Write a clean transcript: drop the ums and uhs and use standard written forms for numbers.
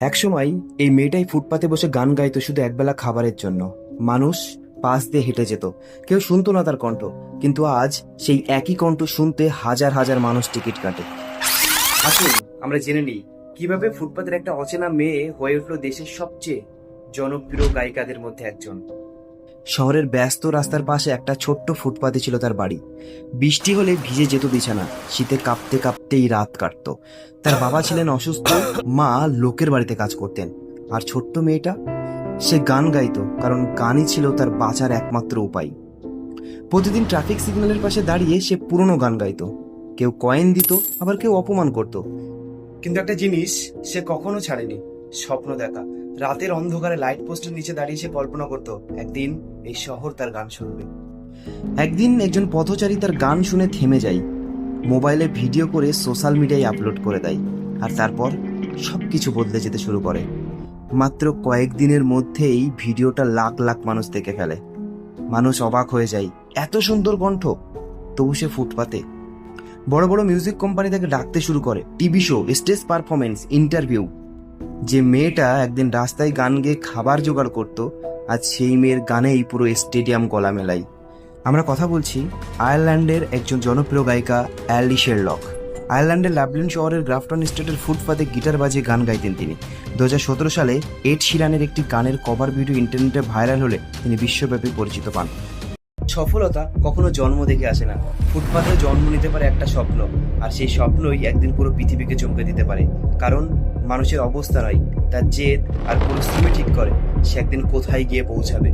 একসময় এই মেয়েটাই ফুটপাতে বসে গান গাইতো শুধু একবেলা খাবারের জন্য। মানুষ পাশ দিয়ে হেঁটে যেত, কেউ শুনতো না তার কণ্ঠ, কিন্তু আজ সেই একই কণ্ঠ শুনতে হাজার হাজার মানুষ টিকিট কাটে। আসুন আমরা জেনে নিই কিভাবে ফুটপাতের একটা অচেনা মেয়ে হয়ে উঠলো দেশের সবচেয়ে জনপ্রিয় গায়িকাদের মধ্যে একজন। শহরের ব্যস্ত রাস্তার পাশে একটা ছোট্ট ফুটপাতে ছিল তার বাড়ি। বৃষ্টি হলে ভিজে যেত বিছানা, শীতে কাঁপতে কাঁপতেই রাত কাটতো। তার বাবা ছিলেন অসুস্থ, মা লোকের বাড়িতে কাজ করতেন, আর ছোট্ট মেয়েটা সে গান গাইতো, কারণ গানই ছিল তার বাঁচার একমাত্র উপায়। প্রতিদিন ট্রাফিক সিগন্যালের পাশে দাঁড়িয়ে সে পুরনো গান গাইতো। কেউ কয়েন দিত, আবার কেউ অপমান করত, কিন্তু একটা জিনিস সে কখনো ছাড়েনি, স্বপ্ন দেখা। রাতের অন্ধকারে লাইট পোস্টের নিচে দাঁড়িয়ে সে কল্পনা করত একদিন এই শহর তার গান শুনবে। একদিন একজন পথচারী তার গান শুনে থেমে যায়, মোবাইলে ভিডিও করে সোশ্যাল মিডিয়ায় আপলোড করে দেয়, আর তারপর সবকিছু বদলে যেতে শুরু করে। মাত্র কয়েকদিনের মধ্যেই ভিডিওটা লাখ লাখ মানুষ দেখে ফেলে। মানুষ অবাক হয়ে যায়, এত সুন্দর কণ্ঠ, তবু সে ফুটপাতে। বড় বড় মিউজিক কোম্পানি তাকে ডাকতে শুরু করে, TV show, stage performance, interview. যে মেয়েটা একদিন রাস্তায় গান গেয়ে খাবার জোগাড় করত, আজ সেই মেয়ের গানেই পুরো স্টেডিয়াম গলা মেলায়। আমরা কথা বলছি আয়ারল্যান্ডের একজন জনপ্রিয় গায়িকা অ্যালি শেরলক। আয়ারল্যান্ডের লাভলিন শহরের গ্রাফটন স্টেটের ফুটপাতে গিটার বাজিয়ে গান গাইতেন তিনি। 2017 সালে এড শিরানের একটি গানের কভার ভিডিও ইন্টারনেটে ভাইরাল হলে তিনি বিশ্বব্যাপী পরিচিত পান। সফলতা কখনো জন্ম দেখে আসে না, ফুটপাতে জন্ম নিতে পারে একটা স্বপ্ন, আর সেই স্বপ্নই একদিন পুরো পৃথিবীকে চমকে দিতে পারে। কারণ মানুষের অবস্থা নয়, তার জেদ আর পরিশ্রমী ঠিক করে সে একদিন কোথায় গিয়ে পৌঁছাবে।